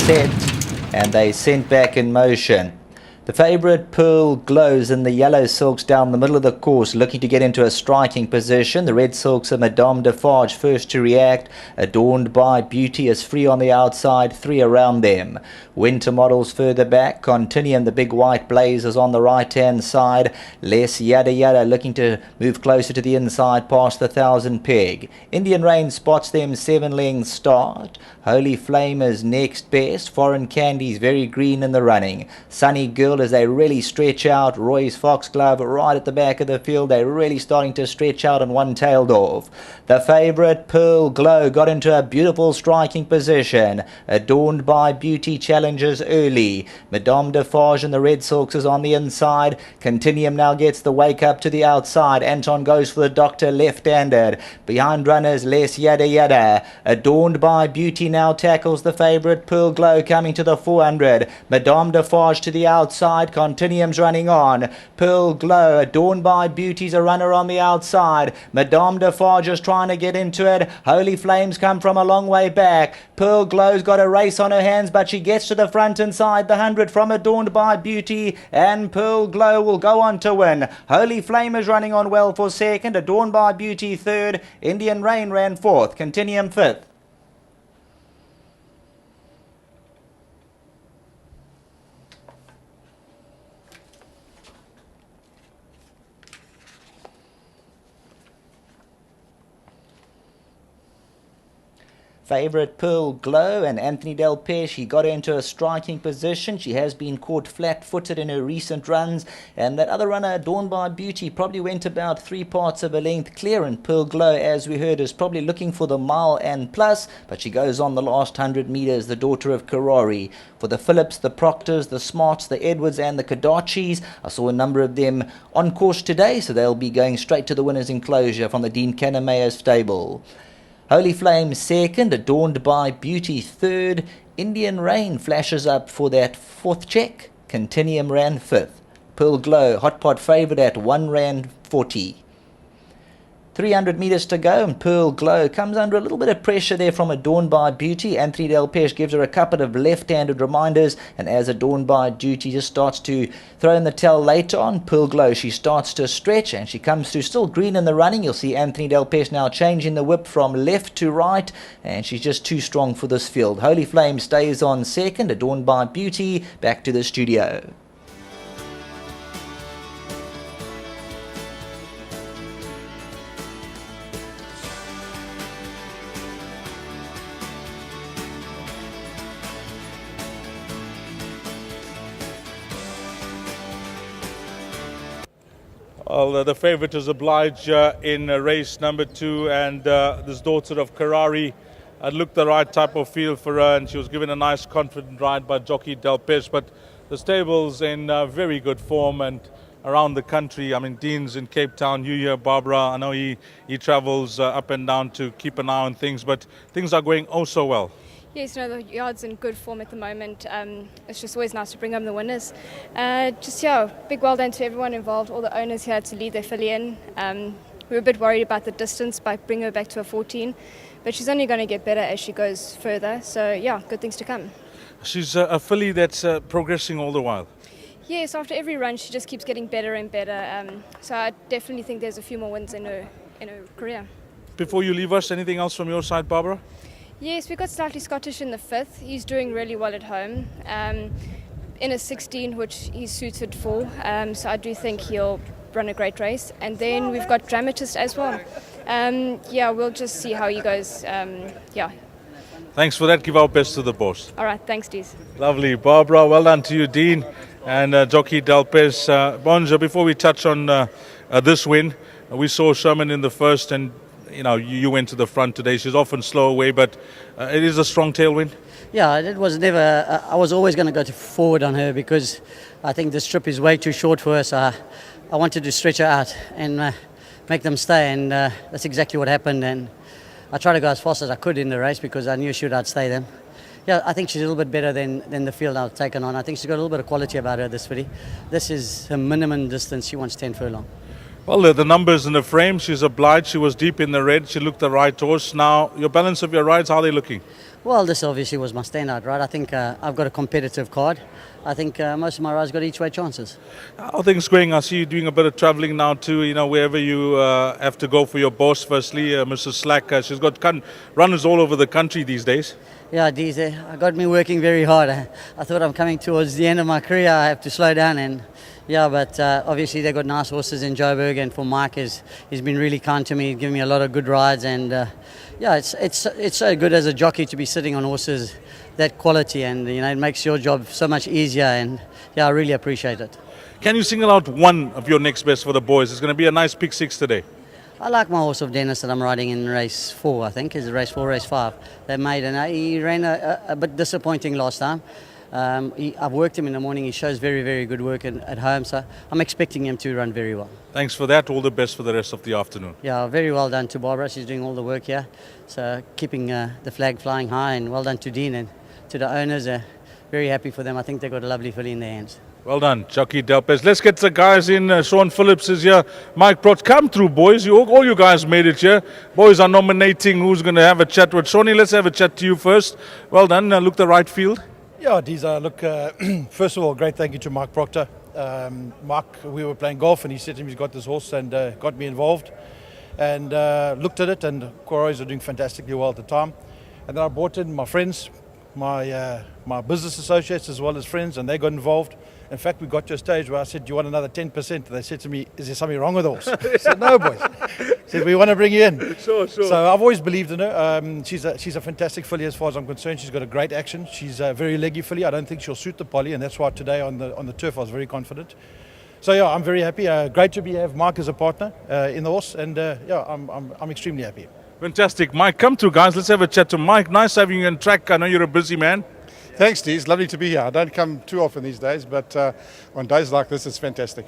set, and they sent back in motion. The favourite Pearl Glows in the yellow silks down the middle of the course, looking to get into a striking position. The red silks are Madame Defarge first to react. Adorned by Beauty is free on the outside, 3 around them. Winter Models further back. Continuum, the big white blazers on the right hand side. Less Yada Yada looking to move closer to the inside past the 1,000 peg. Indian Rain spots them 7 lengths start. Holy Flame is next best. Foreign Candy's very green in the running. Sunny Girl as they really stretch out. Roy's Foxglove right at the back of the field. They're really starting to stretch out and one tailed off. The favourite Pearl Glow got into a beautiful striking position. Adorned by Beauty challenges early. Madame Defarge and the red silks is on the inside. Continuum now gets the wake up to the outside. Anton goes for the Doctor left-handed. Behind runners Less Yada Yada. Adorned by Beauty now tackles the favourite Pearl Glow coming to the 400. Madame Defarge to the outside. Continuum's running on. Pearl Glow, Adorned by Beauty's a runner on the outside. Madame Defarge is trying to get into it. Holy Flames come from a long way back. Pearl Glow's got a race on her hands, but she gets to the front inside the 100 from Adorned by Beauty, and Pearl Glow will go on to win. Holy Flame is running on well for second. Adorned by Beauty third. Indian Rain ran fourth. Continuum fifth. Favourite Pearl Glow and Anthony Del Peche, he got her into a striking position. She has been caught flat-footed in her recent runs, and that other runner, Adorned by Beauty, probably went about 3 parts of a length clear, and Pearl Glow, as we heard, is probably looking for the mile and plus, but she goes on the last 100 metres, the daughter of Karori. For the Phillips, the Proctors, the Smarts, the Edwards and the Kadachis, I saw a number of them on course today, so they'll be going straight to the winner's enclosure from the Dean Canamayer stable. Holy Flame second, Adorned by Beauty third. Indian Rain flashes up for that 4th check. Continuum ran 5th. Pearl Glow, hot pot favourite at 1 rand 40. 300 metres to go, and Pearl Glow comes under a little bit of pressure there from Adorned by Beauty. Anthony Del Peche gives her a couple of left-handed reminders, and as Adorned by Beauty just starts to throw in the towel later on, Pearl Glow, she starts to stretch, and she comes through still green in the running. You'll see Anthony Del Peche now changing the whip from left to right, and she's just too strong for this field. Holy Flame stays on second. Adorned by Beauty back to the studio. Well, the favourite is Oblige in race number 2, and this daughter of Karari looked the right type of field for her, and she was given a nice confident ride by jockey Del Peche. But the stable's in very good form, and around the country, I mean, Dean's in Cape Town, you here, Barbara, I know he travels up and down to keep an eye on things, but things are going oh so well. Yes, no, the yard's in good form at the moment. It's just always nice to bring home the winners. Big well done to everyone involved, all the owners here to lead their filly in. We were a bit worried about the distance by bringing her back to a 14, but she's only going to get better as she goes further. So, yeah, good things to come. She's a filly that's progressing all the while. Yes, after every run, she just keeps getting better and better. So I definitely think there's a few more wins in her career. Before you leave us, anything else from your side, Barbara? Yes, we got Slightly Scottish in the 5th. He's doing really well at home. In a 16, which he's suited for. So I do think he'll run a great race. And then we've got Dramatist as well. We'll just see how he goes. Thanks for that. Give our best to the boss. All right, thanks, Dees. Lovely. Barbara, well done to you, Dean, and jockey Del Peche. Bonja, before we touch on this win, we saw Sherman in the first, and you went to the front today. She's often slow away, but it is a strong tailwind. Yeah, it was never. I was always going to go forward on her because I think the strip is way too short for her. So I wanted to stretch her out and make them stay, and that's exactly what happened. And I tried to go as fast as I could in the race because I knew she would outstay them. Yeah, I think she's a little bit better than the field I've taken on. I think she's got a little bit of quality about her, this filly. This is her minimum distance. She wants 10 furlong. Well, the numbers in the frame, she's Obliged. She was deep in the red. She looked the right horse. Now, your balance of your rides, how are they looking? Well, this obviously was my standout, right? I think I've got a competitive card. I think most of my rides got each way chances. How are things going? I see you doing a bit of travelling now too, wherever you have to go for your boss. Firstly, Mrs. Slack, she's got runners all over the country these days. Yeah, these got me working very hard. I thought I'm coming towards the end of my career. I have to slow down, and yeah, but obviously they got nice horses in Joburg, and for Mike, he's been really kind to me, giving me a lot of good rides, and yeah, it's so good as a jockey to be sitting on horses that quality, and it makes your job so much easier, and yeah, I really appreciate it. Can you single out one of your next best for the boys? It's going to be a nice pick 6 today. I like my horse of Dennis that I'm riding in race 4, I think. Is it race 4, race 5? They made, and he ran a bit disappointing last time. I've worked him in the morning. He shows very, very good work at home, so I'm expecting him to run very well. Thanks for that. All the best for the rest of the afternoon. Yeah, very well done to Barbara. She's doing all the work here. So keeping the flag flying high, and well done to Dean and to the owners. Very happy for them. I think they've got a lovely filly in their hands. Well done, Jockey Delpez. Let's get the guys in. Sean Phillips is here. Mike Prot, come through, boys. All you guys made it here. Boys are nominating who's going to have a chat with Shawnee. Let's have a chat to you first. Well done. Look the right field. Yeah, these are, look, first of all, great thank you to Mark Proctor. Mark, we were playing golf and he said to me he's got this horse and got me involved and looked at it, and Quarries are doing fantastically well at the time. And then I brought in my friends, my business associates as well as friends, and they got involved. In fact, we got to a stage where I said, do you want another 10%? They said to me, is there something wrong with the horse? I said, no, boys. I said, we want to bring you in. Sure. So I've always believed in her. She's a fantastic filly as far as I'm concerned. She's got a great action. She's a very leggy filly. I don't think she'll suit the poly, and that's why today on the turf I was very confident. So yeah, I'm very happy. Great to have Mark as a partner in the horse, and yeah, I'm extremely happy. Fantastic. Mike, come through, guys. Let's have a chat to Mike. Nice having you on track. I know you're a busy man. Thanks, Steve. It's lovely to be here. I don't come too often these days, but on days like this, it's fantastic.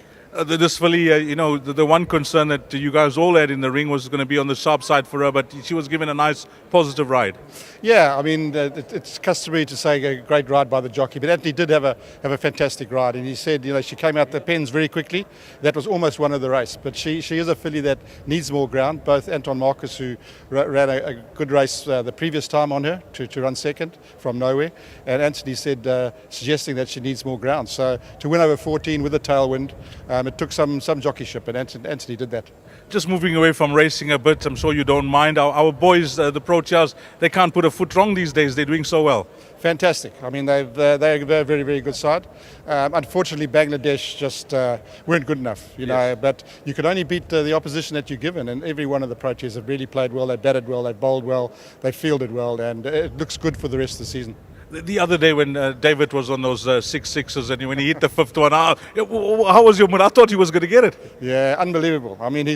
This filly, the one concern that you guys all had in the ring was going to be on the sharp side for her, but she was given a nice, positive ride. Yeah, I mean, it's customary to say a great ride by the jockey, but Anthony did have a fantastic ride, and he said, she came out the pens very quickly. That was almost one of the race, but she is a filly that needs more ground. Both Anton Marcus, who ran a good race the previous time on her to run second from nowhere, and Anthony said, suggesting that she needs more ground. So to win over 14 with a tailwind, it took some jockeyship, and Anthony did that. Just moving away from racing a bit, I'm sure you don't mind. Our boys, the Proteas, they can't put a foot wrong these days. They're doing so well. Fantastic. I mean, they're a very, very good side. Unfortunately, Bangladesh just weren't good enough, Yes. But you can only beat the opposition that you're given, and every one of the Proteas have really played well. They batted well, they bowled well, they fielded well, and it looks good for the rest of the season. The other day when David was on those 6 sixes and when he hit the fifth one, how was your mood? I thought he was going to get it. Yeah, unbelievable. I mean,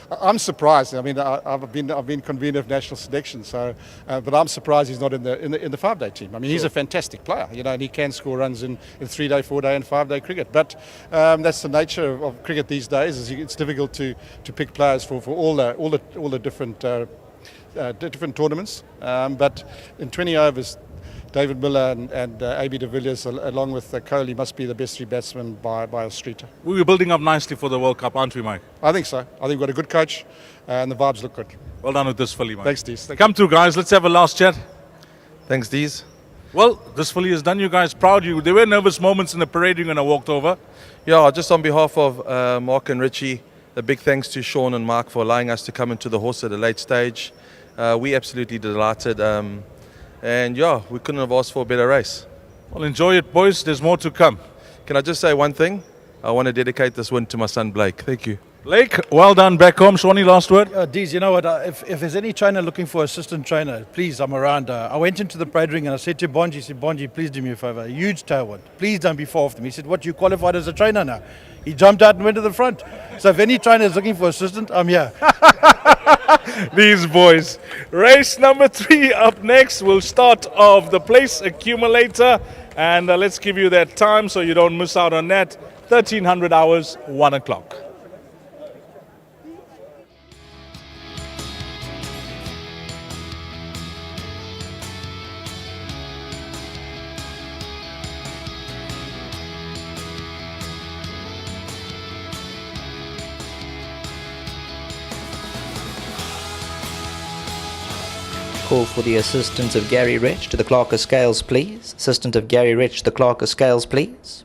I'm surprised. I mean, I've been convener of national selection, so but I'm surprised he's not in the 5-day team. I mean, he's a fantastic player, and he can score runs in 3-day, 4-day, and 5-day cricket. But that's the nature of cricket these days. It's difficult to pick players for all the different different tournaments. But in 20 overs, David Miller and A.B. de Villiers, along with Kohli, must be the best 3 batsmen by a street. We were building up nicely for the World Cup, aren't we, Mike? I think so. I think we've got a good coach, and the vibes look good. Well done with this filly, Mike. Thanks, Steve. Come through, guys. Let's have a last chat. Thanks, Dees. Well, this filly has done you guys proud. There were nervous moments in the parade when I walked over. Yeah, just on behalf of Mark and Richie, a big thanks to Sean and Mark for allowing us to come into the horse at a late stage. We absolutely delighted. And yeah, we couldn't have asked for a better race. Well, enjoy it, boys. There's more to come. Can I just say one thing? I want to dedicate this win to my son Blake. Thank you. Blake, well done back home. Shawnee, last word. Dees, you know what? If there's any trainer looking for assistant trainer, please, I'm around. I went into the parade ring and I said to Bonji, Bonji, please do me a favour. A huge tailwind. Please don't be far off them. He said, what, you qualified as a trainer now? He jumped out and went to the front. So if any trainer is looking for assistant, I'm here. These boys. Race number 3 up next. We'll start off the place accumulator. And let's give you that time so you don't miss out on that. 1300 hours, 1 o'clock. call for the assistance of Gary Rich to the Clerk of Scales, please. Assistant of Gary Rich, the Clerk of Scales, please.